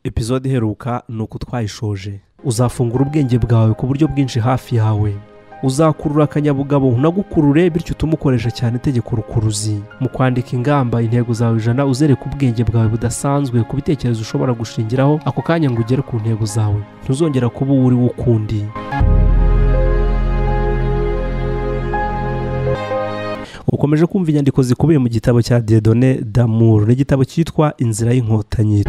episode iheruka ni uko twayishoje. Uzafungura ubwenge bwawe ku buryo bwinshi hafi yawe. Uzakurura akanyabugabo unagukurure bityo utumukoresha cyane itegeko rukuruzi. Mu kwandika ingamba intego zawe 100 uzereka ubwenge bwawe budasanzwe ku bitekerezo ushobora gushingiraho ako kanya ngo ugere ku ntego zawe. Ntuzongera kuba uri wukundi. Ukomeje kumva inyandiko zikubiye mu gitabo cya Dieudonné d'Amour, n'igitabo cyitwa Inzira y'Inkotanyi.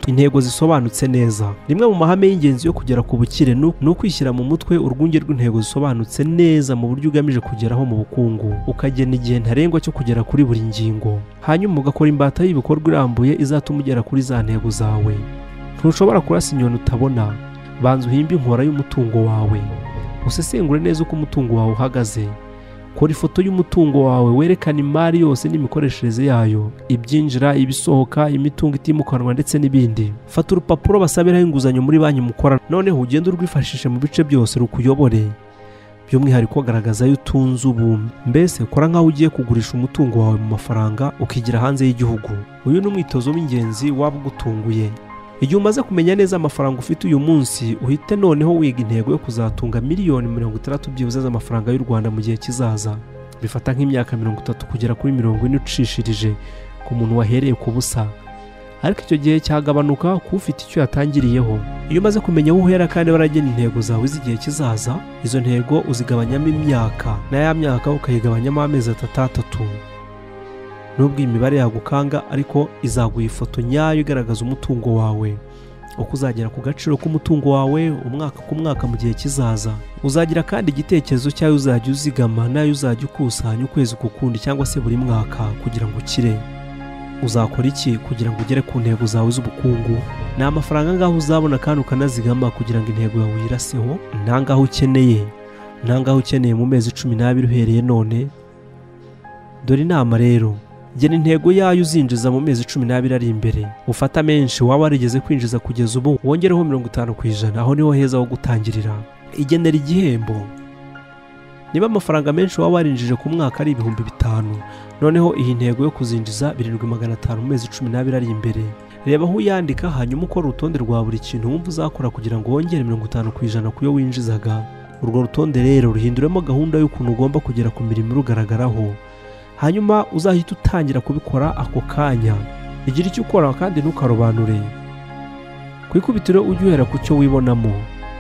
Intego zisobanutse neza. Rimwe mu mahame y'ingenzi yo kugera ku bukire ni ukwishyira mu mutwe urwunge rw'intego zisobanutse neza mu buryo ugamije kugeraho mu bukungu, ukagena igihe ntarengwa cyo kugera kuri buri ngingo, hanyuma ugakora imbata y'ibikorwa irambuye izatuma ugera kuri za ntego zawe. Ntushobora kurasa inyoni utabona. Banza uhimbe inkora y'umutungo wawe, usesengure neza uko umutungo wawe uhagaze. Kora ifoto y'umutungo wawe werekana imari yose n'imikoreshereze yayo, ibyinjira, ibisohoka, imitungo itimukanwa ndetse n'ibindi. Fata urupapuro basabiraho inguzanyo muri banki mukora, noneho ugende urwifashishe mu bice byose rukuyobore. By'umwihariko garagaza yo utunze ubu. Mbese kora nkaho ugiye kugurisha umutungo wawe mu mafaranga ukigira hanze y'igihugu. Uyu ni umwitozo w'ingenzi waba ugutunguye. Igihe umaze kumenya neza amafaranga ufite uyu munsi, uhite noneho wiga intego yo kuzatunga miliyoni 60 byibuze z'amafaranga y'u Rwanda mu gihe kizaza. Bifata nk'imyaka 30 kugera kuri 40 ucishirije ku muntu wahereye ku busa. Ariko icyo gihe cyagabanuka ku ufite icyo yatangiriyeho. Iyo umaze kumenya aho uhera kandi waragena intego zawe z'igihe kizaza, izo ntego uzigabanyamo imyaka, na ya myaka ukayigabanyamo amezi 3. Nubwo imibare yagukanga ariko izaguha ifoto nyayo igaragaza umutungo wawe, uko uzagera ku gaciro k'umutungo wawe umwaka ku mwaka mu gihe kizaza. Uzagira kandi igitekerezo cyayo uzajya uzigama nayo uzajya ukusanya ukwezi kukundi cyangwa se buri mwaka kugira ngo ukire. Uzakora iki kugira ngo ugere ku ntego zawe z'ubukungu? Ni amafaranga ngaho uzabona kandi ukanazigama kugira ngo intego yawe uyiraseho? Nangaho ukeneye mu mezi 12 uhereye none? Dore inama rero. Gena intego yayo uzinjiza mu mezi 12 ari imbere. Ufata menshi waba warigeze kwinjiza kugeza ubu, wongereho 50%, aho niho heza ho gutangirira. Igenera igihembo. Niba amafaranga menshi waba warinjije ku mwaka ari 5,000, noneho iyi ntego yo kuzinjiza 7,500 mu mezi 12 ari imbere. Reba aho uyandika hanyuma ukora urutonde rwa buri kintu wumva uzakora kugira ngo wongere 50% kuyo winjizaga. Urwo rutonde rero ruhinduremo gahunda y'ukuntu ugomba kugera ku mirimo rugaragaraho. Hanyuma uzahita utangira kubikora ako kanya. Igira icyo ukora kandi ntukarobanure. Kwikubitiro ujye uhera ku cyo wibonamo.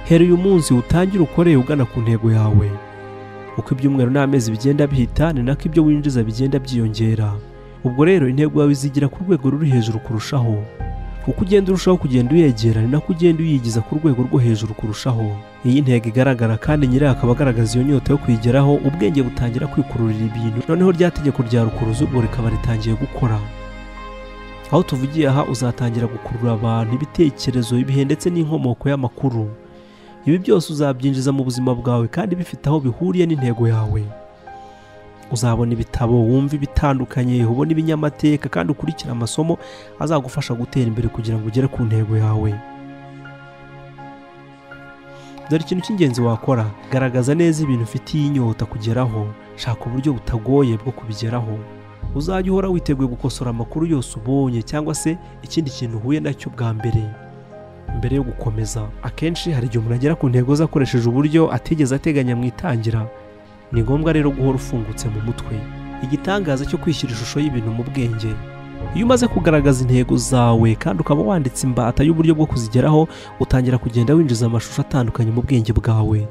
Hera uyu munsi utangire ukore ugana ku ntego yawe. Uko ibyumweru n'amezi bigenda bihita ni nako ibyo winjiza bigenda byiyongera. Ubwo rero intego yawe izigira ku rwego ruri hejuru kurushaho. Uko ugenda urushaho kugenda uyegera ni nako ugenda uyigiza ku rwego rwo hejuru kurushaho. Iyi ntego igaragara kandi nyirayo akaba agaragaza iyo nyota yo kuyigeraho, ubwenge butangira kwikururira ibintu, noneho rya tegeko rya rukuruzi ubwo rikaba ritangiye gukora. Aho tuvugiye aha uzatangira gukurura abantu, ibitekerezo, ibihe ndetse n'inkomoko y'amakuru. Ibi byose uzabyinjiza mu buzima bwawe kandi bifite aho bihuriye n'intego yawe. Uzabona ibitabo, wumva ibitandukanye, ubona ibinyamateka kandi ukurikira amasomo azagufasha gutera imbere kugira ngo ugere ku ntego yawe. Dore ikintu cy'ingenzi wakora, garagaza neza ibintu ufitiye inyota kugeraho, shaka uburyo butagoye bwo kubigeraho. Uzajya uhora witeguye gukosora amakuru yose ubonye cyangwa se ikindi kintu uhuye nacyo bwa mbere yo gukomeza. Akenshi hari igihe umuntu agera ku ntego ze akoresheje uburyo atigeze ateganya mu itangira. Ni ngombwa rero guhora ufungutse mu mutwe. Igitangaza cyo kwishyira ishusho y'ibintu mu bwenge. Iyo umaze kugaragaza intego zawe kandi ukaba wanditse imbata y'uburyo bwo kuzigeraho, utangira kugenda winjiza amashusho atandukanye mu bwenge bwawe.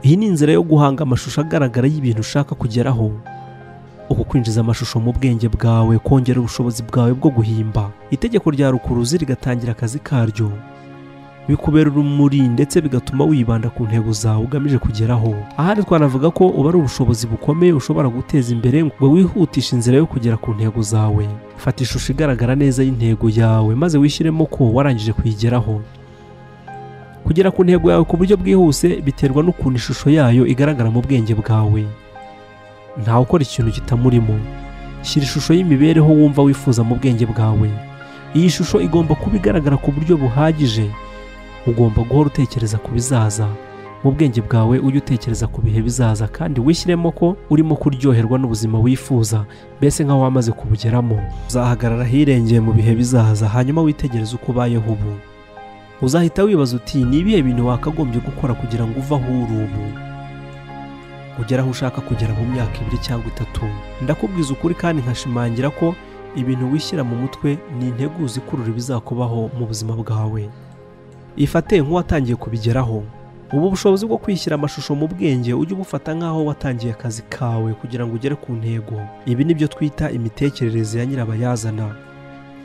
Iyi ni inzira yo guhanga amashusho agaragara y'ibintu ushaka kugeraho. Uko kwinjiza amashusho mu bwenge bwawe kongera ubushobozi bwawe bwo guhimba. Itegeko rya rukuruzi rigatangira akazi karyo. Bikubera urumuri ndetse bigatuma wibanda ku ntego zawe ugamije kugeraho. Ahari twanavuga ko uba ari ubushobozi bukomeye ushobora guteza imbere ngo wihutishe inzira yo kugera ku ntego zawe. Fata ishusho igaragara neza y'intego yawe maze wishyiremo ko warangije kuyigeraho. Kugera ku ntego yawe ku buryo bwihuse biterwa n'ukuntu ishusho yayo igaragara mu bwenge bwawe. Ntawe ukora ikintu kitamurimo. Shyira ishusho y'imibereho wumva wifuza mu bwenge bwawe. Iyi shusho igomba kuba igaragara ku buryo buhagije. Ugomba guhora utekereza ku bizaza. mu bwenge bwawe ujye utekereza ku bihe bizaza kandi wishyiremo ko urimo kuryoherwa n'ubuzima wifuza, mbese nk'aho wamaze kubugeramo. Uzahagarara ahirengeye mu bihe bizaza, hanyuma witegereze uko ubayeho ubu. Uzahita wibaza uti ni ibihe bintu wakagombye gukora kugira ngo uve aho uri ubu ugera aho ushaka kugera mu myaka 2 cyangwa 3. Ndakubwiza ukuri kandi nkashimangira ko ibintu wishyira mu mutwe ni integuza ikurura ibizakubaho mu buzima bwawe. Ifate nk'uwatangiye kubigeraho. Ubu bushobozi bwo kwishyira amashusho mu bwenge ujye ubufata nk'aho watangiye akazi kawe kugira ngo ugere ku ntego. Ibi nibyo twita imitekerereze ya nyirabayazana.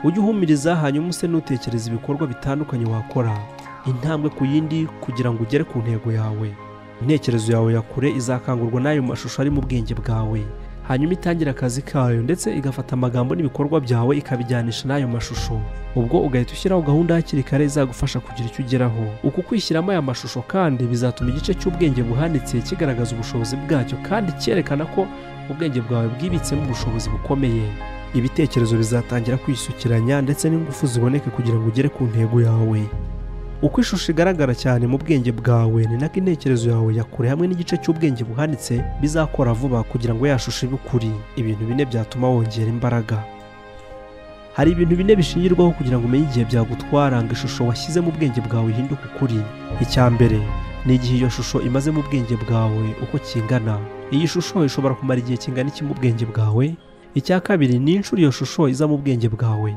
Ujye uhumiriza hanyuma use n'utekereza ibikorwa bitandukanye wakora intambwe ku yindi kugira ngo ugere ku ntego yawe. Intekerezo yawe ya kure izakangurwa n'ayo mashusho ari mu bwenge bwawe, hanyuma itangira akazi kayo ndetse igafata amagambo n'ibikorwa byawe ikabijyanisha n'ayo mashusho. Ubwo ugahita ushyiraho gahunda hakiri kare izagufasha kugira icyo ugeraho. Uku kwishyiramo aya mashusho kandi bizatuma igice cy'ubwenge buhanitse kigaragaza ubushobozi bwacyo kandi cyerekana ko ubwenge bwawe bwibitsemo ubushobozi bukomeye. Ibitekerezo bizatangira kwisukiranya ndetse n'ingufu ziboneke kugira ngo ugere ku ntego yawe. Uko ishusho igaragara cyane mu bwenge bwawe ni nako intekerezo yawe ya kure hamwe n'igice cy'ubwenge buhanitse bizakora vuba kugira ngo yashushe ibe ukuri. Ibintu 4 byatuma wongera imbaraga. Hari ibintu 4 bishingirwaho kugira ngo umenye igihe byagutwara ngo ishusho washyize mu bwenge bwawe ihinduke ukuri. Icya mbere ni igihe iyo shusho imaze mu bwenge bwawe uko kingana. Iyi shusho ishobora kumara igihe kingana iki mu bwenge bwawe. Icya kabiri ni inshuro iyo shusho iza mu bwenge bwawe.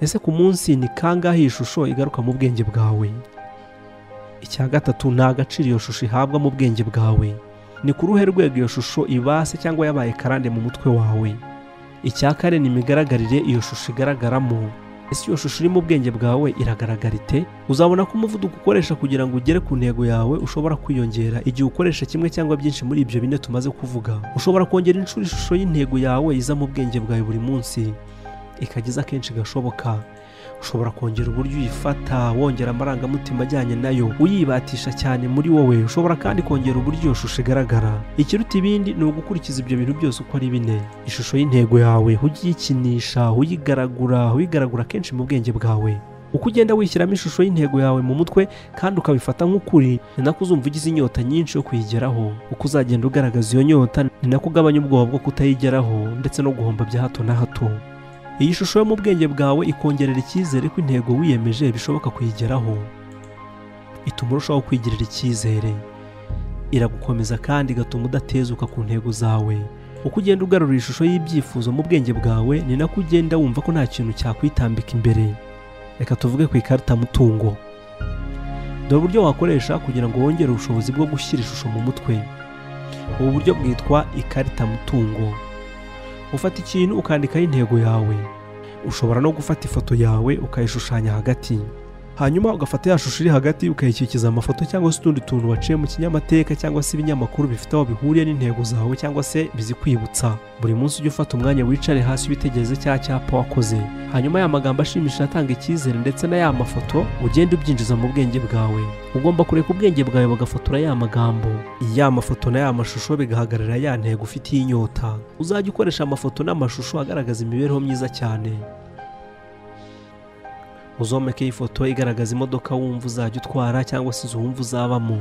Ese ku munsi ni kangahe iyi shusho igaruka mu bwenge bwawe? Icya gatatu ni agaciro iyo shusho ihabwa mu bwenge bwawe. Ni ku ruhe rwego iyo shusho ibase cyangwa yabaye karande mu mutwe wawe. Icya kane ni imigaragarire iyo shusho igaragaramo. Ese iyo shusho iri mu bwenge bwawe iragaragara ite? Uzabona ko umuvuduko ukoresha kugira ngo ugere ku ntego yawe ushobora kwiyongera igihe ukoresha kimwe cyangwa byinshi muri ibyo 4 tumaze kuvuga. Ushobora kongera inshuro ishusho y'intego yawe iza mu bwenge bwawe buri munsi ikageza kenshi gashoboka. Ushobora kongera uburyo uyifata, wongera amarangamutima ajyanye nayo, uyibatisha cyane muri wowe. Ushobora kandi kongera uburyo iyo shusho igaragara. Ikiruta ibindi ni ugukurikiza ibyo bintu byose uko ari 4. Ishusho y'intego yawe uyikinisha, uyigaragura kenshi mu bwenge bwawe. Uko ugenda wishyiramo ishusho y'intego yawe mu mutwe kandi ukabifata nk'ukuri, ni nako uzumva ugize inyota nyinshi yo kuyigeraho. Uko uzagenda ugaragaza iyo nyota, ni nako ugabanya ubwoba bwo kutayigeraho ndetse no guhomba bya hato na hato. Iyi shusho yo mu bwenge bwawe ikongerera icyizere ko intego wiyemeje bishoboka kuyigeraho. Ituma urushaho kwigirira icyizere. Iragukomeza kandi igatuma udatezuka ku ntego zawe. Uko ugenda ugarura ishusho y'ibyifuzo mu bwenge bwawe, ni nako ugenda wumva ko nta kintu cyakwitambika imbere. Reka tuvuge ku ikarita mutungo. Dore uburyo wakoresha kugira ngo wongere ubushobozi bwo gushyira ishusho mu mutwe. Ubu buryo bwitwa ikarita mutungo. Ufata ikintu ukandikaho intego yawe. Ushobora no gufata ifoto yawe ukayishushanya hagati, hanyuma ugafata ya shusho iri hagati ukayikikiza amafoto cyangwa se utundi tuntu waciye mu kinyamateka cyangwa se ibinyamakuru bifite aho bihuriye n'intego zawe cyangwa se bizikwibutsa. Buri munsi ujye ufata umwanya wicare hasi witegereze cya cyapa wakoze, hanyuma ya magambo ashimisha atanga icyizere ndetse na ya mafoto ugende ubyinjiza mu bwenge bwawe. Ugomba kureka ubwenge bwawe bagafotora ya magambo, ya mafoto na ya mashusho bigahagarara ya ntego ufitiye inyota. Uzajya ukoresha amafoto n'amashusho agaragaza imibereho myiza cyane. Uzomeke ifoto igaragaza imodoka wumva uzajya utwara cyangwa se wumva uzabamo.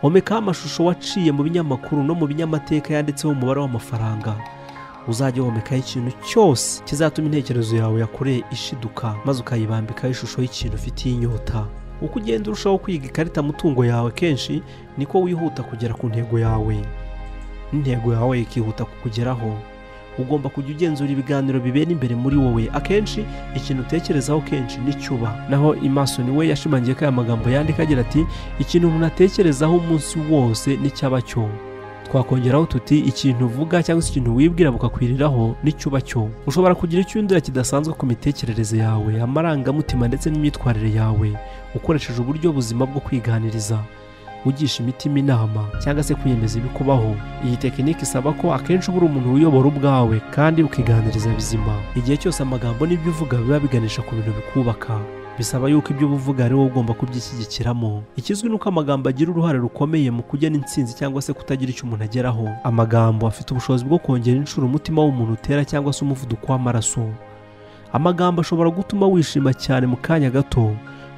Omekaho amashusho waciye mu binyamakuru no mu binyamateka yanditseho umubare w'amafaranga. Uzajya womekaho ikintu cyose kizatuma intekerezo yawe ya kure ishiduka, maze ukayibambikaho ishusho y'ikintu ufitiye inyota. Uko ugenda urushaho kwiga ikarita mutungo yawe kenshi, niko wihuta kugera ku ntego yawe. Intego yawe ikihuta kukugeraho. Ugomba kujya ugenzura ibiganiro bibera imbere muri wowe. Akenshi ikintu utekerezaho kenshi nicyuba. Naho Emerson we yashimangiye ko aya magambo yandika agira ati, ikintu umuntu atekerezaho umunsi wose nicyaba cyo. Twakongeraho tuti, ikintu uvuga cyangwa se ikintu wibwira bukakwiriraho nicyuba cyo. Ushobora kugira icyundura kidasanzwe ku mitekerereze yawe, amarangamutima ndetse n'imyitwarire yawe, ukoresheje uburyo buzima bwo kwiganiriza, ugisha imitima inama cyangwa se kwiyemeza ibikubaho. Iyi tekinike isaba ko akenshi ubura umuntu wiyobora ubwawe kandi ukiganiriza bizima. Igihe cyose amagambo n'ibyo uvuga biba biganisha ku bintu bikubaka, bisaba yuko ibyo uvuga ari wowe ugomba kubyishyigikiramo. Ikizwi nuko amagambo agira uruhare rukomeye mu kugena intsinzi cyangwa se kutagira icyo umuntu ageraho. Amagambo afite ubushobozi bwo kongera inshuro umutima w'umuntu utera cyangwa se umuvuduko w'amaraso. Amagambo ashobora gutuma wishima cyane mu kanya gato,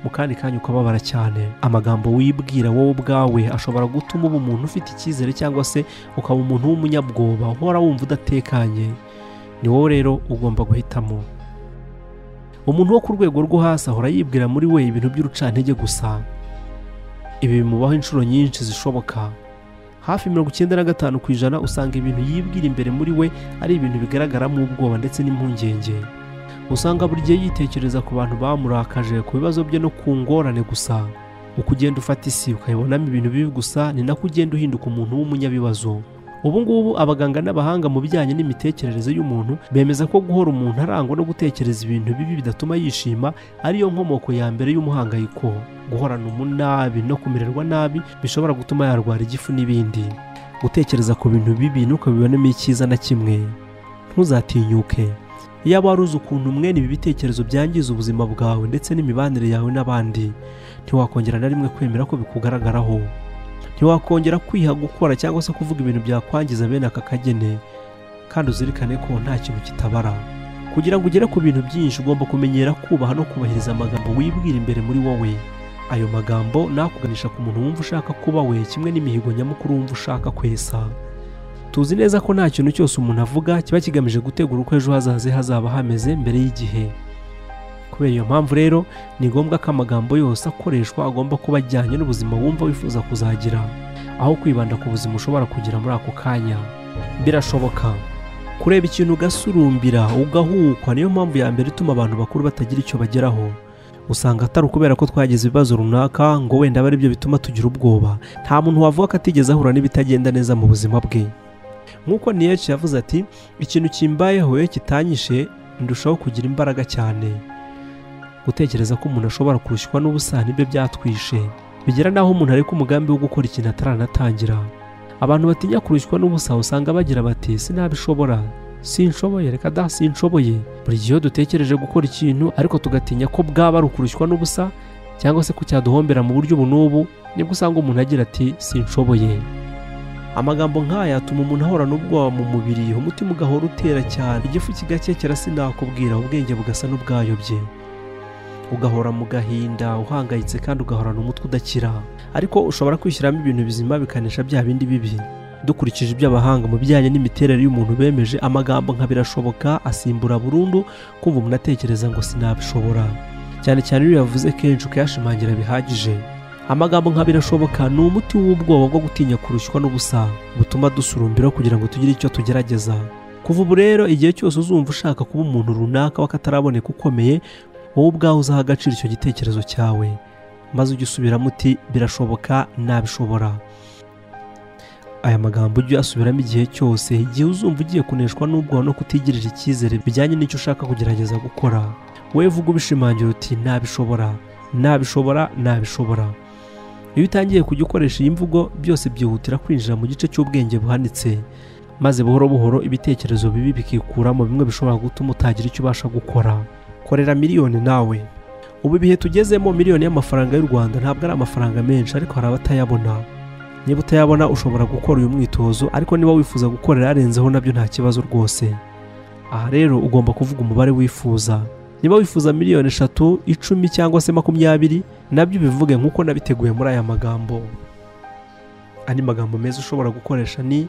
mu kandi kanya ukababara cyane. Amagambo wibwira wowe ubwawe ashobora gutuma uba umuntu ufite icyizere cyangwa se ukaba umuntu w'umunyabwoba uhora wumva udatekanye. Ni wowe rero ugomba guhitamo. Umuntu wo ku rwego rwo hasi ahora yibwira muri we ibintu by'urucantege gusa. Ibi bimubaho inshuro nyinshi zishoboka. Hafi 95% usanga ibintu yibwira imbere muri we ari ibintu bigaragaramo ubwoba ndetse n'impungenge. Usanga buri gihe yitekereza ku bantu bamurakaje, ku bibazo bye no ku ngorane gusa. Uko ugenda ufata isi ukayibonamo ibintu bibi gusa, ni nako ugenda uhinduka umuntu w'umunyabibazo. Ubu ngubu abaganga n'abahanga mu bijyanye n'imitekerereze y'umuntu bemeza ko guhora umuntu arangwa no gutekereza ibintu bibi bidatuma yishima ariyo nkomoko ya mbere y'umuhangayiko. Guhorana umunabi no kumererwa nabi bishobora gutuma yarwara igifu n'ibindi. Gutekereza ku bintu bibi ntukabibonemo icyiza na kimwe. Ntuzatinyuke. Iyo wari uzi ukuntu mwene ibi bitekerezo byangiza ubuzima bwawe ndetse n'imibanire yawe n'abandi, ntiwakongera na rimwe kwemera ko bikugaragaraho. Ntiwakongera kwiha gukora cyangwa se kuvuga ibintu byakwangiza bene aka kagene, kandi uzirikane ko nta kintu kitabara. Kugira ngo ugere ku bintu byinshi ugomba kumenyera kubaha no kubahiriza amagambo wibwira imbere muri wowe. Ayo magambo nakuganisha ku muntu wumva ushaka kuba we, kimwe n'imihigo nyamukuru wumva ushaka kwesa. Tuzi neza ko nta kintu cyose umuntu avuga kiba kigamije gutegura uko ejo hazaza hazaba hameze mbere y'igihe. Kubera iyo mpamvu rero ni ngombwa ko amagambo yose akoreshwa agomba kuba ajyanye n'ubuzima wumva wifuza kuzagira, aho kwibanda ku buzima ushobora kugira muri ako kanya. Birashoboka kureba ikintu ugasurumbira ugahukwa, niyo mpamvu ya mbere ituma abantu bakuru batagira icyo bageraho. Usanga atari ukubera ko twagize ibibazo runaka ngo wenda ari byo bituma tugira ubwoba. Nta muntu wavuga ko atigeze ahura n'ibitagenda neza mu buzima bwe. Nk'uko Nietzsche yavuze ati, ikintu kimbayeho iyo kitanyishe ndushaho kugira imbaraga cyane. Gutekereza ko umuntu ashobora kurushywa n'ubusa nibyo byatwishe. Bigera naho umuntu ariko umugambi wo gukora ikintu ataranatangira. Abantu batinya kurushywa n'ubusa usanga bagira bati sinabishobora, sinshoboye, reka da sinshoboye. Buri gihe dutekereje gukora ikintu ariko tugatinya ko bwaba ari ukurushywa n'ubusa cyangwa se ko cyaduhombera mu buryo bunubu, nibwo usanga umuntu agira ati sinshoboye. Amagambo nk'aya atuma umuntu ahorana ubwoba mu mubiri, umutima ugahora utera cyane, igifu kigakekera sinakubwira, ubwenge bugasa n'ubwayobye. Ugahora mu gahinda uhangayitse kandi ugahorana umutwe udakira. Ariko ushobora kwishyiramo ibintu bizima bikanesha bya bindi bibi. Dukurikije iby'abahanga mu bijyanye n'imiterere y'umuntu bemeje, amagambo nka birashoboka asimbura burundu kumva umuntu atekereza ngo sinabishobora, cyane cyane iyo yavuze kenshi ukayashimangira bihagije. Amagambo nka birashoboka ni umuti w'ubwoba bwo gutinya kurushywa n'ubusa, butuma dusurumbira kugira ngo tugire icyo tugerageza. Kuva ubu rero igihe cyose uzumva ushaka kuba umuntu runaka wakataraboneka ukomeye, wowe ubwawe uzaha agaciro icyo gitekerezo cyawe, maze ujye usubiramo uti birashoboka, nabishobora. Aya magambo ujye uyasubiramo igihe cyose, igihe uzumva ugiye kuneshwa n'ubwoba no kutigirira icyizere bijyanye n'icyo ushaka kugerageza gukora. Wowe vuga ubishimangira uti nabishobora, nabishobora, nabishobora. Iyo utangiye kujya ukoresha iyi mvugo, byose byihutira kwinjira mu gice cy'ubwenge buhanitse, maze buhoro buhoro ibitekerezo bibi bikikuramo bimwe bishobora gutuma utagira icyo ubasha gukora. Korera miliyoni nawe. Ubu ibihe tugezemo, miliyoni y'amafaranga y'u Rwanda ntabwo ari amafaranga menshi, ariko hari abatayabona. Niba utayabona ushobora gukora uyu mwitozo, ariko niba wifuza gukorera arenzeho nabyo nta kibazo rwose. Aha rero ugomba kuvuga umubare wifuza. Niba wifuza miliyoni 3, 10 cyangwa se 20, nabyo bivuge nk'uko nabiteguye muri aya magambo. Andi magambo meza ushobora gukoresha ni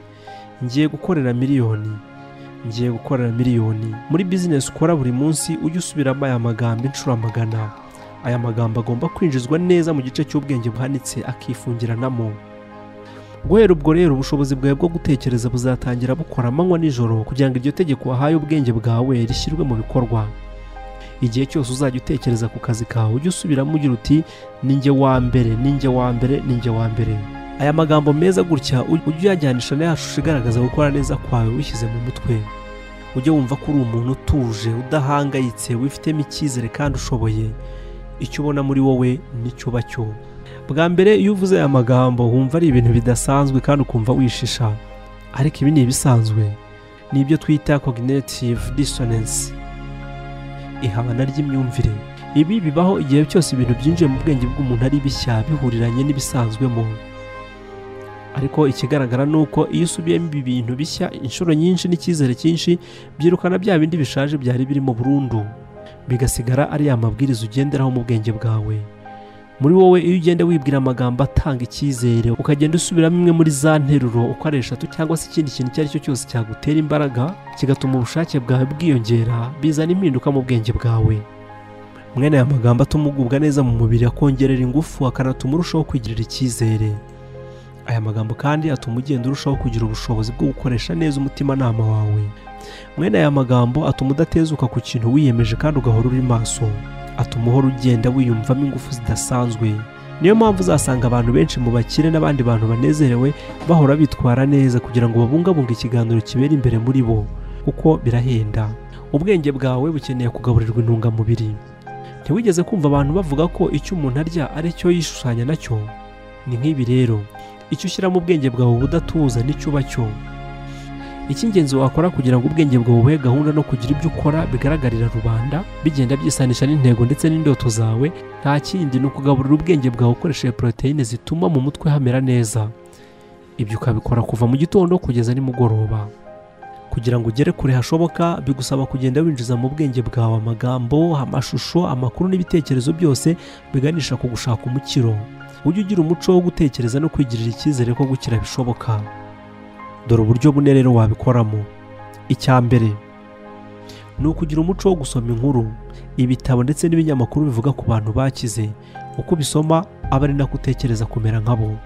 ngiye gukorera miliyoni, ngiye gukorera miliyoni. Muri business ukora buri munsi ujye usubiramo aya magambo inshuro magana. Aya magambo agomba kwinjizwa neza mu gice cy'ubwenge buhanitse akifungiranamo. Guhera ubwo rero ubushobozi bwawe bwo gutekereza buzatangira bukora amanywa nijoro kugira ngo iryo tegeko wahaye ubwenge bwawe rishyirwe mu bikorwa. Igihe cyose uzajya utekereza ku kazi kawe ujye usubiramo ugira uti ninjye wa mbere, ninjye wa mbere, ninjye wa mbere. Aya magambo meza gutya ujye uyajyanisha na ya shusho igaragaza gukora neza kwawe wishyize mu mutwe. Ujye wumva ko uri umuntu utuje, udahangayitse, wifitemo icyizere kandi ushoboye. Icyo ubona muri wowe nicyo uba cyo. Bwa mbere iyo uvuze aya magambo wumva ari ibintu bidasanzwe kandi ukumva wishisha, ariko ibi ni ibisanzwe. Ni ibyo twita cognitive dissonance, ihabana ry'imyumvire. Ibi bibaho igihe cyose ibintu byinjiye mu bwenge bw'umuntu ari bishya bihuriranye n'ibisanzwemo. Ariko ikigaragara nuko iyo usubiyemo ibi bintu bishya inshuro nyinshi n'icyizere cyinshi, byirukana bya bindi bishaje byari birimo burundu, bigasigara ari ya mabwiriza ugenderaho mu bwenge bwawe. muri wowe iyo ugenda wibwira amagambo atanga icyizere ukagenda usubiramo imwe muri za nteruro uko ari 3 cyangwa se ikindi kintu icyo ari cyo cyose cyagutera imbaraga kigatuma ubushake bwawe bwiyongera, bizana impinduka mu bwenge bwawe. Mwene aya magambo atuma ugubwa neza mu mubiri, akongerera ingufu, akanatuma urushaho kwigirira icyizere. Aya magambo kandi atuma ugenda urushaho kugira ubushobozi bwo gukoresha neza umutimanama wawe. Mwene aya magambo atuma udatezuka ku kintu wiyemeje kandi ugahora uri maso, atuma uhora ugenda wiyumvamo ingufu zidasanzwe. Niyo mpamvu uzasanga abantu benshi mu bakire n'abandi bantu banezerewe bahora bitwara neza kugira ngo babungabunge ikiganiro kibera imbere muri bo, kuko birahenda. Ubwenge bwawe bukeneye kugaburirwa intungamubiri. Ntiwigeze kumva abantu bavuga ko icyo umuntu arya ari cyo yishushanya nacyo? Ni nk'ibi rero, icyo ushyira mu bwenge bwawe budatuza nicyo uba cyo. Icy'ingenzi wakora kugira ngo ubwenge bwawe buhe gahunda no kugira ibyo ukora bigaragarira rubanda, bigenda byisanisha n'intego ndetse n'indoto zawe, nta kindi ni ukugaburira ubwenge bwawe ukoresheje proteine zituma mu mutwe hamera neza. Ibyo ukabikora kuva mu gitondo kugeza nimugoroba. Kugira ngo ugere kure hashoboka, bigusaba kugenda winjiza mu bwenge bwawe amagambo, amashusho, amakuru n'ibitekerezo byose biganisha ku gushaka umukiro. Ujye ugira umuco wo gutekereza no kwigirira icyizere ko gukira bishoboka. Dore uburyo bune rero wabikoramo. Icya mbere ni ukugira umuco wo gusoma inkuru, ibitabo ndetse n'ibinyamakuru bivuga ku bantu bakize. Uko ubisoma aba ari nako utekereza kumera nkabo.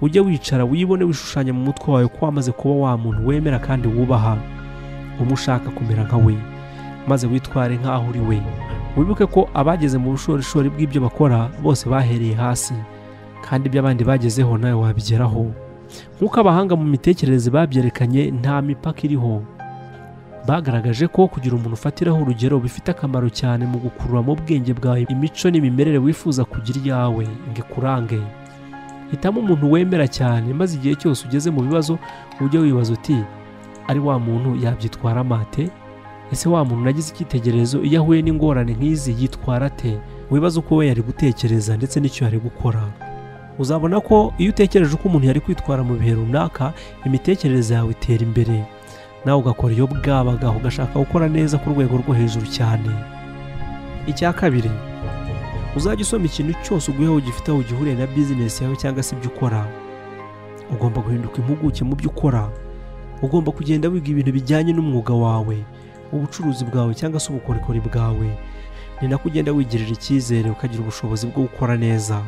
Ujye wicara wibone wishushanya mu mutwe wawe ko wamaze kuba wa muntu wemera kandi wubaha, umushaka kumera nka we, maze witware nk'aho uri we. Wibuke ko abageze mu bushorishori bw'ibyo bakora bose bahereye hasi, kandi ibyo abandi bagezeho nawe wabigeraho. Nk'uko abahanga mu mitekerereze babyerekanye, nta mipaka iriho. Bagaragaje ko kugira umuntu ufatiraho urugero bifite akamaro cyane mu gukurura mu bwenge bwawe imico n'imimerere wifuza kugira iyawe ngo ikurange. Hitamo umuntu wemera cyane, maze igihe cyose ugeze mu bibazo ujye wibaza uti, ari wa muntu yabyitwara amate? Ese wa muntu nagize icyitegererezo iyo ahuye n'ingorane nk'izi yitwara ate? Wibaza uko we yari gutekereza ndetse n'icyo yari gukora. Uzabona ko iyo utekereje uko umuntu yari kwitwara mu bihe runaka, imitekerereze yawe itera imbere, nawe ugakora iyo bwabaga, ugashaka gukora neza ku rwego rwo hejuru cyane. Icya kabiri, uzajya usoma ikintu cyose uguyeho gifite aho gihuriye na business yawe cyangwa se ibyo ukora. Ugomba guhinduka impuguke mu byo ukora. Ugomba kugenda wiga ibintu bijyanye n'umwuga wawe, ubucuruzi bwawe cyangwa se ubukorikori bwawe. Ni nako ugenda wigirira icyizere ukagira ubushobozi bwo gukora neza.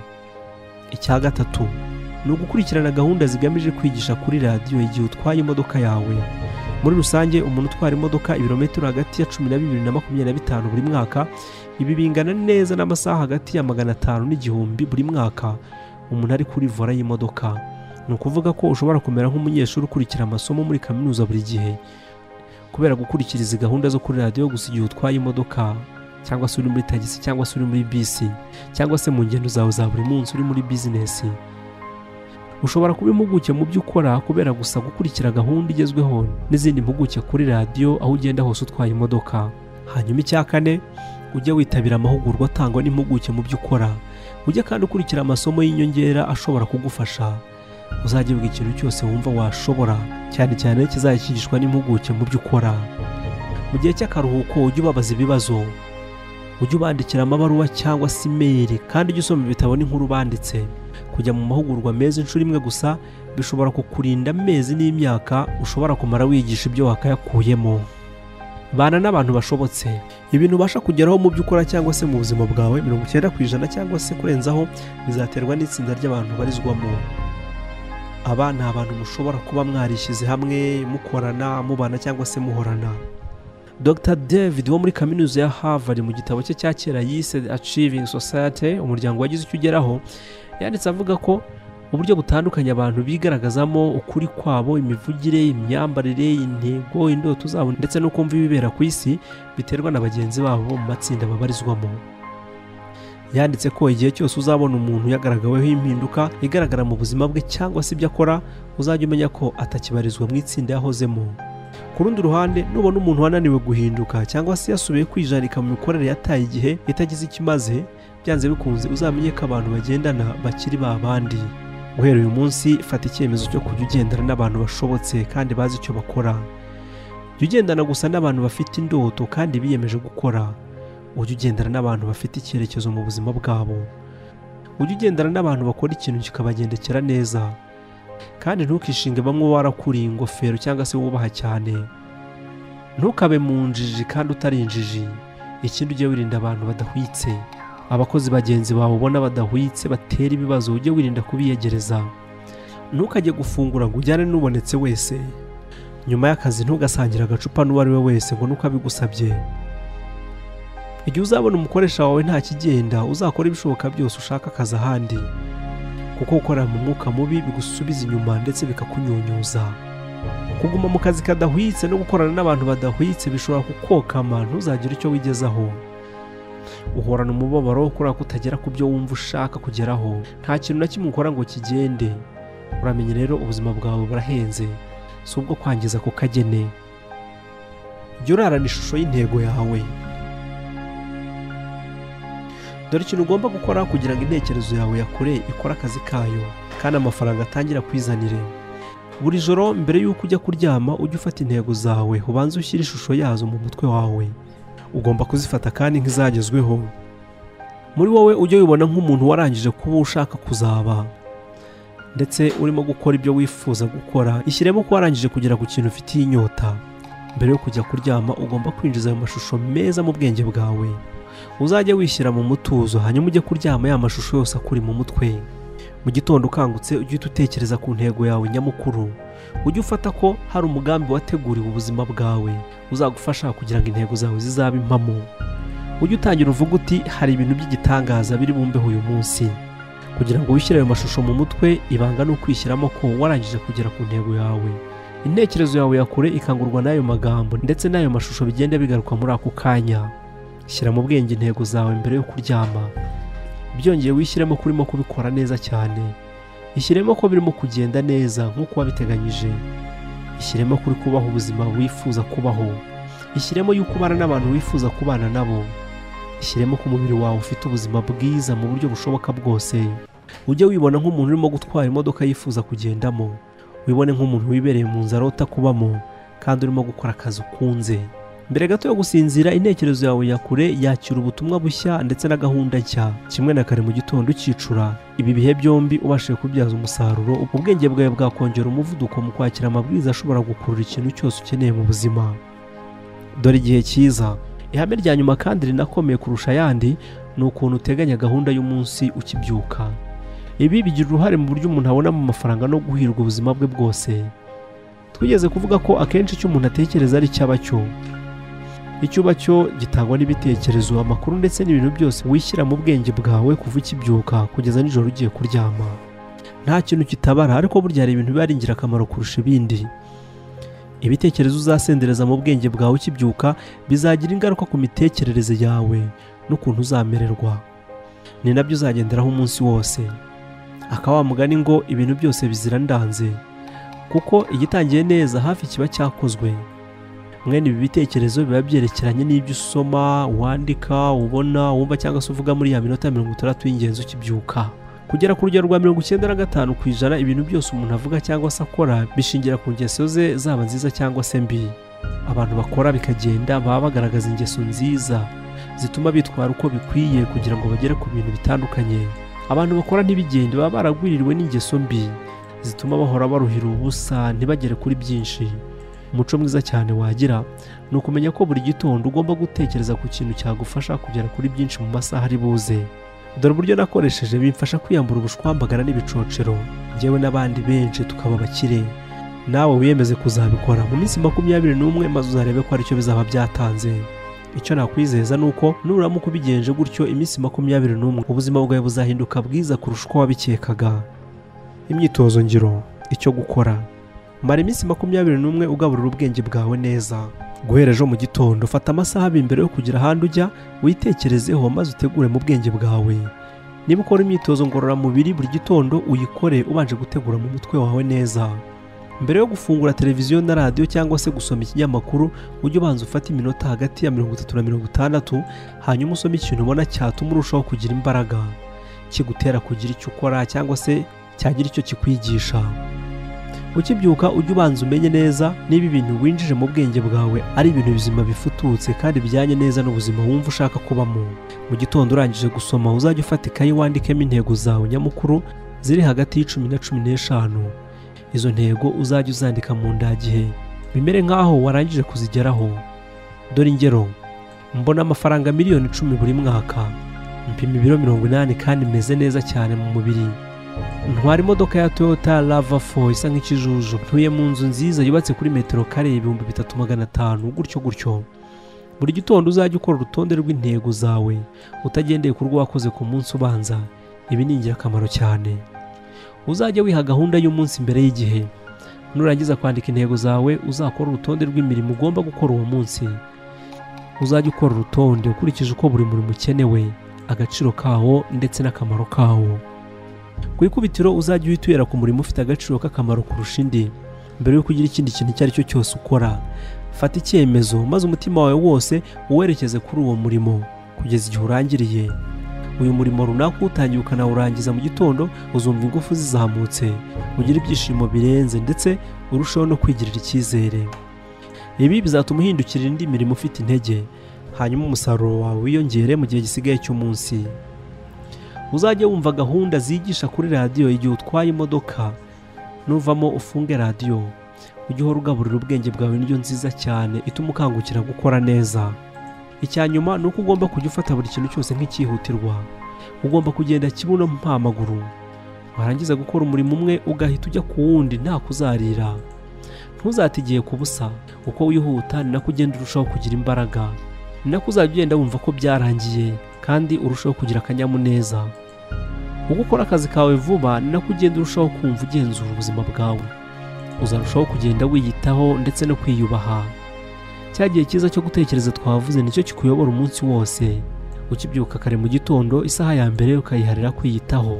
Icya gatatu ni ugukurikirana gahunda zigamije kwigisha kuri radiyo igihe utwaye imodoka yawe. Muri rusange umuntu utwara imodoka ibirometero hagati ya 12 na 25 buri mwaka, ibi bingana neza n'amasaha hagati ya 500 n'igihumbi buri mwaka umuntu ari kuri vola y'imodoka. Ni ukuvuga ko ushobora kumera nk'umunyeshuri ukurikira amasomo muri kaminuza buri gihe, kubera gukurikiriza gahunda zo kuri radiyo gusa igihe utwaye imodoka, cyangwa se uri muri tagisi, cyangwa se uri muri bisi, cyangwa se mu ngendo zawe za buri munsi uri muri business. Ushobora kuba impuguke mu byo ukora kubera gusa gukurikira gahunda igezweho n'izindi mpuguke kuri radiyo aho ugenda hose utwaye imodoka. Hanyuma icya kane, ujye witabira amahugurwa atangwa n'impuguke mu byo ukora. Ujye kandi ukurikira amasomo y'inyongera ashobora kugufasha. Uzajye wiga ikintu cyose wumva washobora, cyane cyane kizakigishwa n'impuguke mu byo ukora. Mu gihe cy'akaruhuko ujye ubabaza ibibazo, ujye ubandikira amabaruwa cyangwa se email, kandi ujye usoma ibitabo n'inkuru banditse. Kujya mu mahugurwa meza inshuro imwe gusa bishobora kukurinda amezi n'imyaka ushobora kumara wigisha ibyo wakayakuyemo. Bana n'abantu bashobotse. Ibintu ubasha kugeraho mu byo ukora cyangwa se mu buzima bwawe 90% cyangwa se kurenzaho bizaterwa n'itsinda ry'abantu barizwamo. Aba ni abantu mushobora kuba mwarishyize hamwe, mukorana, mubana cyangwa se muhorana. Dr. David wo muri kaminuza ya Harvard mu gitabo cye cya kera yise Achieving Society, umuryango wagize icyo ugeraho, yanditse avuga ko uburyo butandukanye abantu bigaragazamo ukuri kwabo, imivugire, imyambarire, intego, indoto zabo ndetse no kumva ibibera ku isi biterwa na bagenzi babo mu matsinda babarizwamo. Yanditse ko igihe cyose uzabona umuntu yagaragaweho impinduka igaragara mu buzima bwe cyangwa se ibyo akora, uzajya umenya ko atakibarizwa mu itsinda yahozemo. Ku rundi ruhande, nubona umuntu wananiwe guhinduka cyangwa se yasubiye kwijarika mu mikorere yataye igihe itagize ikimaze, byanze bikunze uzamenye ko abantu bagendana bakiri babandi. Guhera uyu munsi fata icyemezo cyo kujya ugendana n'abantu bashobotse kandi bazi icyo bakora. Jya ugendana gusa n'abantu bafite indoto kandi biyemeje gukora. Ujye ugendana n'abantu bafite icyerekezo mu buzima bwabo. ujye ugendana n'abantu bakora ikintu kikabagendekera neza, kandi ntukishinge bamwe warakuriye ingofero cyangwa se wubaha cyane. Ntukabe mu njiji kandi utari injiji. Ikindi ujye wirinda abantu badahwitse. Abakozi bagenzi bawe ubona badahwitse batera ibibazo ujye wirinda kubiyegereza. Ntukajye gufungura ngo ujyane n'ubonetse wese. Nyuma y'akazi ntugasangire agacupa n'uwo ari we wese ngo nuko abigusabye. Igihe uzabona umukoresha wawe nta kigenda, uzakora ibishoboka byose ushaka akazi ahandi, kuko gukorera mu mwuka mubi bigusubiza inyuma ndetse bikakunyunyuza. Kuguma mu kazi kadahwitse no gukorana n'abantu badahwitse bishobora kukokama, ntuzagire icyo wigezaho. Uhorana umubabaro kubera ko utagera ku byo wumva ushaka kugeraho. Nta kintu na kimwe ukora ngo kigende. Uramenye rero ubuzima bwawe burahenze, si ubwo kwangiza ku kagene. Jya urarana ishusho y'intego yawe. Dore ikintu ugomba gukora kugira ngo intekerezo yawe ya kure ikore akazi kayo kandi amafaranga atangira kwizanire. Buri joro mbere y'uko ujya kuryama ujye ufata intego zawe, ubanze ushyire ishusho yazo mu mutwe wawe. Ugomba kuzifata kandi nk'izagezweho. Muri wowe ujye wibona nk'umuntu warangije kuba ushaka kuzaba, ndetse urimo gukora ibyo wifuza gukora. Ishyiremo ko warangije kugera ku kintu ufitiye inyota. Mbere yo kujya kuryama ugomba kwinjiza ayo mashusho meza mu bwenge bwawe. Uzajye wishyira mu mutuzo, hanyuma ujye kuryama ya mashusho yose akuri mu mutwe. Mu gitondo ukangutse ujye utekereza ku ntego yawe nyamukuru. Ujye ufata ko hari umugambi wateguriwe ubuzima bwawe uzagufasha kugira ngo intego zawe zizabe impamo. Ujye utangira uvuga uti hari ibintu by'igitangaza biri bumbeho uyu munsi. Kugira ngo wishyire ayo mashusho mu mutwe, ibanga ni ukwishyiramo ko warangije kugera ku ntego yawe. Intekerezo yawe ya kure ikangurwa n'ayo magambo ndetse n'ayo mashusho bigenda bigaruka muri ako kanya. Shyira mu bwenge intego zawe mbere yo kuryama. Byongeye wishyiremo ko urimo kubikora neza cyane. Ishyiremo ko birimo kugenda neza nk'uko wabiteganyije. Ishyiremo kuri kubaho ubuzima wifuza kubaho. Ishyiremo yuko ubana n'abantu wifuza kubana nabo. Ishyiremo ko umubiri wawe ufite ubuzima bwiza mu buryo bushoboka bwose. Ujye wibona nk'umuntu urimo gutwara imodoka yifuza kugendamo. Wibone nk'umuntu wibereye mu nzara utakubamo kandi urimo gukora akazi ukunze. Mbere gato yo gusinzira, intekerezo yawe ya kure yakira ubutumwa bushya ndetse na gahunda nshya. Kimwe na kare mu gitondo ukicura. Ibi bihe byombi ubashije kubyaza umusaruro, ubwenge bwawe bwakongera umuvuduko mu kwakira amabwiriza ashobora gukurura ikintu cyose ukeneye mu buzima. Dore igihe cyiza. Ihame rya nyuma kandi rinakomeye kurusha ayandi ni ukuntu uteganya gahunda y'umunsi ukibyuka. Ibi bigira uruhare mu buryo umuntu abonamo amafaranga no guhirwa ubuzima bwe bwose. Twigeze kuvuga ko akenshi icyo umuntu atekereza ari cyaba cyo. Icyo uba cyo gitangwa n'ibitekerezo, amakuru ndetse n'ibintu byose wishyira mu bwenge bwawe kuva ukibyuka kugeza nijoro ugiye kuryama. Nta kintu kitabara, ariko burya hari ibintu biba ari ingirakamaro kurusha ibindi. Ibitekerezo uzasendereza mu bwenge bwawe ukibyuka bizagira ingaruka ku mitekerereze yawe n'ukuntu uzamererwa. Ni nabyo uzagenderaho umunsi wose. Akawa mugani ngo ibintu byose bizira ndanze, kuko igitangiye neza hafi kiba cyakozwe. Mwene ibi bitekerezo biba byerekeranye n'ibyo usoma, wandika, ubona, wumva cyangwa se uvuga muri ya minota 60 y'ingenzi ukibyuka. Kugera ku rugero rwa 95% ibintu byose umuntu avuga cyangwa se akora bishingira ku ngeso ze, zaba nziza cyangwa se mbi. Abantu bakora bikagenda baba bagaragaza ingeso nziza zituma bitwara uko bikwiye kugira ngo bagere ku bintu bitandukanye. Abantu bakora ntibigende baba baragwiririwe n'ingeso mbi zituma bahora baruhira ubusa ntibagere kuri byinshi. Umuco mwiza cyane wagira ni ukumenya ko buri gitondo ugomba gutekereza ku kintu cyagufasha kugera kuri byinshi mu masaha ari buze. Dore uburyo nakoresheje bimfasha kwiyambura ubushwambagara n'ibicocero, njyewe n'abandi benshi tukaba bakire. Nawe wiyemeze kuzabikora mu minsi 21 maze uzarebe ko aricyo bizaba byatanze. Icyo nakwizeza nuko nuramuka ubigenje gutyo iminsi 21 ubuzima bwawe buzahinduka bwiza kurusha uko wabikekaga. Imyitozo ngiro. Icyo gukora: mara iminsi 21 ugaburira ubwenge bwawe neza. Guhera ejo mu gitondo fata amasaha imbere yo kugira ahandi ujya, witekerezeho maze utegure mu bwenge bwawe. Niba ukora imyitozo ngororamubiri buri gitondo uyikore ubanje gutegura mu mutwe wawe neza. Mbere yo gufungura televiziyo na radio cyangwa se gusoma ikinyamakuru, ujye ubanza ufata iminota hagati ya 30 na 60, hanyuma usome ikintu ubona cyatuma urushaho kugira imbaraga, kigutera kugira icyo ukora cyangwa se cyagira icyo kikwigisha. ukibyuka ujye ubanza umenye neza niba ibintu winjije mu bwenge bwawe ari ibintu bizima bifututse kandi bijyanye neza n'ubuzima wumva ushaka kubamo. Mu gitondo urangije gusoma uzajya ufata ikayi wandikemo intego zawe nyamukuru ziri hagati y'10 na 15. Izo ntego uzajya uzandika mu ndagihe bimere nk'aho warangije kuzigeraho. Dore ingero: mbona amafaranga miliyoni 10 buri mwaka, mpima ibiro 80 kandi meze neza cyane mu mubiri, ntwara imodoka ya Toyota RAV4 isa nk'ikijuju, ntuye mu nzu nziza yubatse kuri metero kare 3500, gutyo gutyo. Buri gitondo uzajya ukora urutonde rw'intego zawe utagendeye ku rwo wakoze ku munsi ubanza. Ibi ni ingirakamaro cyane. Uzajya wiha gahunda y'umunsi mbere y'igihe. Nurangiza kwandika intego zawe uzakora urutonde rw'imirimo ugomba gukora uwo munsi. Uzajya ukora urutonde ukurikije uko buri murimo ukenewe, agaciro kawo ndetse n'akamaro kawo. Ku ikubitiro uzajya uhitwera ku murimo ufite agaciro k'akamaro kurusha indi. Mbere yo kugira ikindi kintu icyo ari cyo cyose ukora, fata icyemezo maze umutima wawe wose uwerekeze kuri uwo murimo kugeza igihe urangiriye. Uyu murimo runaka utangiye ukanawurangiza mu gitondo, uzumva ingufu zizamutse, ugira ibyishimo birenze ndetse urushaho no kwigirira icyizere. Ibi bizatuma uhindukirira indi mirimo ufite intege, hanyuma umusaruro wawe wiyongere mu gihe gisigaye cy'umunsi. Uzajya wumva gahunda zigisha kuri radiyo igihe utwaye imodoka. Nuvamo ufunge radiyo, ujye uhora ugaburira ubwenge bwawe indyo nziza cyane ituma ukangukira gukora neza. Icyanyuma ni uko ugomba kujya ufata buri kintu cyose nk'icyihutirwa. Ugomba kugenda kibuno mpamaguru. Warangiza gukora umurimo umwe ugahita ujya ku wundi nta kuzarira. Ntuzatigiye ku busa. Uko wihuta ni nako ugenda urushaho kugira imbaraga, ni nako uzajya ugenda wumva ko byarangiye kandi urushaho kugira akanyamuneza. Uko ukora akazi kawe vuba ni nako ugenda urushaho kumva ugenzura ubuzima bwawe. Uzarushaho kugenda wiyitaho ndetse no kwiyubaha. Cya gihe cyiza cyo gutekereza twavuze nicyo kikuyobora umunsi wose. Ukibyuka kare mu gitondo isaha ya mbere ukayiharira kwiyitaho.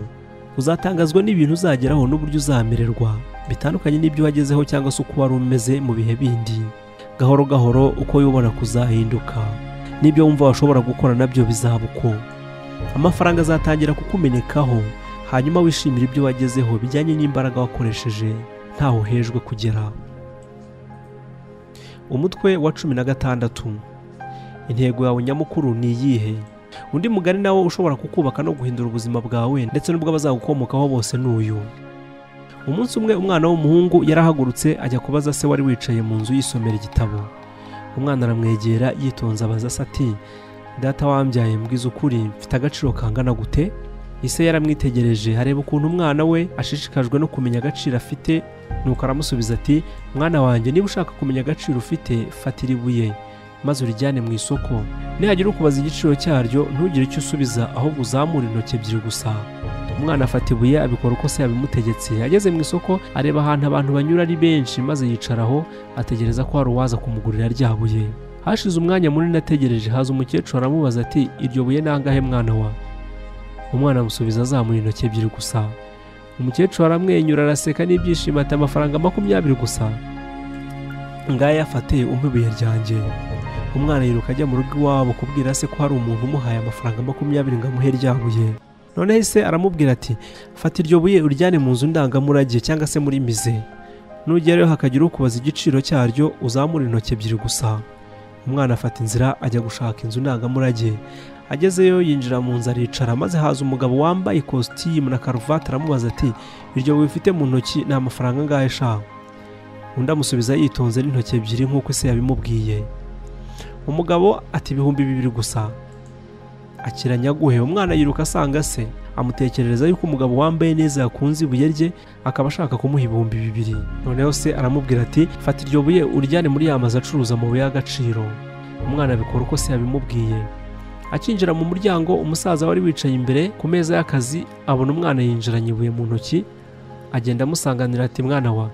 Uzatangazwa n'ibintu uzageraho n'uburyo uzamererwa bitandukanye n'ibyo wagezeho cyangwa se uko wari umeze mu bihe bindi. Gahoro gahoro uko wibona kuzahinduka, n'ibyo wumva washobora gukora nabyo bizaba uko. Amafaranga azatangira kukumenekaho, hanyuma wishimira ibyo wagezeho bijyanye n'imbaraga wakoresheje ntaho hejwe kugera. Umutwe wa 16. Intego yawe nyamukuru ni iyihe? Undi mugani nawo ushobora kukubaka no guhindura ubuzima bwawe ndetse n'ubwo abazagukomokaho bose n'uyu. Umunsi umwe umwana w'umuhungu yarahagurutse ajya kubaza se wari wicaye mu nzu yisomera igitabo. Umwana aramwegera yitonze abaza se ati: "Data wambyaye, mbwiza ukuri, mfite agaciro kangana gute?" Ise yaramwitegereje hareba ukuntu umwana we ashishikajwe no kumenya agaciro afite, nuko aramusubiza ati: "Mwana wanjye, niba ushaka kumenya agaciro ufite, fatira ibuye maze urijyane mu isoko. Nihagira ukubaza igiciro cyaryo ntugire icyo usubiza, ahubwo uzamure intoki ebyiri gusa." Umwana afata ibuye abikora uko se yabimutegetse. Ageze mu isoko areba ahantu abantu banyura ari benshi maze yicaraho ategereza ko hari uwaza kumugurira rya buye. Hashize umwanya munini ategereje, haza umukecuru aramubaza ati: "Iryo buye nangahe mwana wa?" Umwana amusubiza azamuye intoki ebyiri gusa. Umukecuru aramwenyura araseka n'ibyishimo ati: "Amafaranga 20 gusa. Ngaya afate umpe ibuye ryanjye." Umwana yiruka ajya mu rugo iwabo kubwira se ko hari umuntu umuhaye amafaranga 20 ngo amuhe rya buye. None se aramubwira ati: "Fata iryo buye urijyane mu nzu ndangamurage cyangwa se muri mize. Nugerayo hakagira ukubaza igiciro cyaryo uzamura intoki ebyiri gusa." Umwana afata inzira ajya gushaka inzu ndangamurage. Agezeyo yinjira mu nzu aricara, maze haza umugabo wambaye ikositimu na karuvati aramubaza ati: "Iryo buye ufite mu ntoki ni amafaranga angahe sha?" Undi amusubiza yitonze n'intoki ebyiri nk'uko se yabimubwiye. Umugabo ati: "2,000 gusa." Akiranyaguhe. Umwana yiruka asanga se, amutekerereza yuko umugabo wambaye neza yakunze ibuye rye akaba ashaka kumuha 2,000. Noneho se aramubwira ati: "Fata iryo buye urijyane muri ya mazu acuruza amabuye y'agaciro." Umwana abikora uko se yabimubwiye. Akinjira mu muryango, umusaza wari wicaye imbere ku meza y'akazi abona umwana yinjiranye ibuye mu ntoki. Agenda amusanganira ati: "Mwana wa,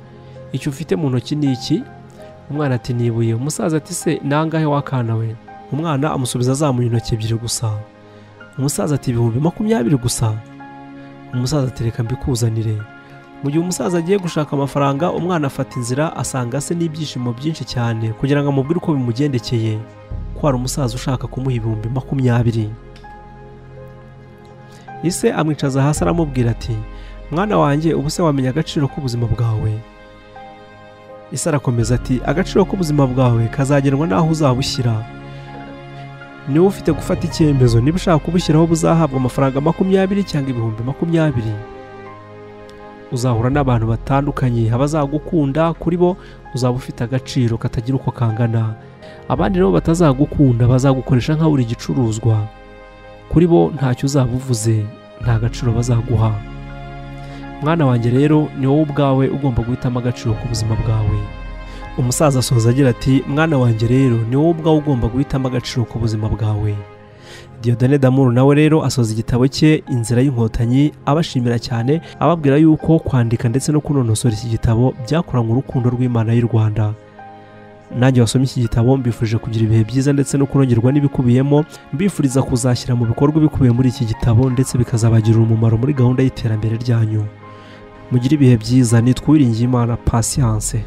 icyo ufite mu ntoki ni iki?" Umwana ati: "Ni ibuye." Umusaza ati: "Se nangahe wakana we?" Umwana amusubiza azamuye intoki ebyiri gusa. Umusaza ati: "20 gusa." Umusaza ati: "Reka mbikuzanire." Mu gihe umusaza agiye gushaka amafaranga, umwana afata inzira asanga se n'ibyishimo byinshi cyane kugira ngo amubwire uko bimugendekeye, ko hari umusaza ushaka kumuha 20,000. Ise amwicaza hasi aramubwira ati: "Mwana wanjye, ubu se wamenya agaciro k'ubuzima bwawe? ese arakomeza ati agaciro k'ubuzima bwawe kazagenwa n'aho uzabushyira. niba ufite gufata icyemezo niba ushaka kubushyiraho buzahabwa amafaranga 20 cyangwa 20,000. uzahura n'abantu batandukanye, abazagukunda kuri bo uzaba ufite agaciro katagira uko kangana, abandi nabo batazagukunda bazagukoresha nka uri igicuruzwa, kuri bo ntacyo uzaba uvuze, nta gaciro bazaguha. mwana wanjye rero ni wowe ubwawe ugomba guhitamo agaciro k'ubuzima bwawe. umusaza asoza agira ati mwana wanjye rero ni wowe ubwawe ugomba guhitamo agaciro k'ubuzima bwawe. Dieudonné Damour nawe rero asoza igitabo cye Inzira y'Inkotanyi abashimira cyane, ababwira yuko kwandika ndetse no kunonosora iki gitabo byakoranywe urukundo rw'Imana y'u Rwanda. nanjye wasomye iki gitabo mbifurije kugira ibihe byiza ndetse no kunogerwa n'ibikubiyemo, mbifuriza kuzashyira mu bikorwa ibikubiye muri iki gitabo ndetse bikazabagirira umumaro muri gahunda y'iterambere ryanyu. mugire ibihe byiza. nitwa Uwiringiyimana Patience.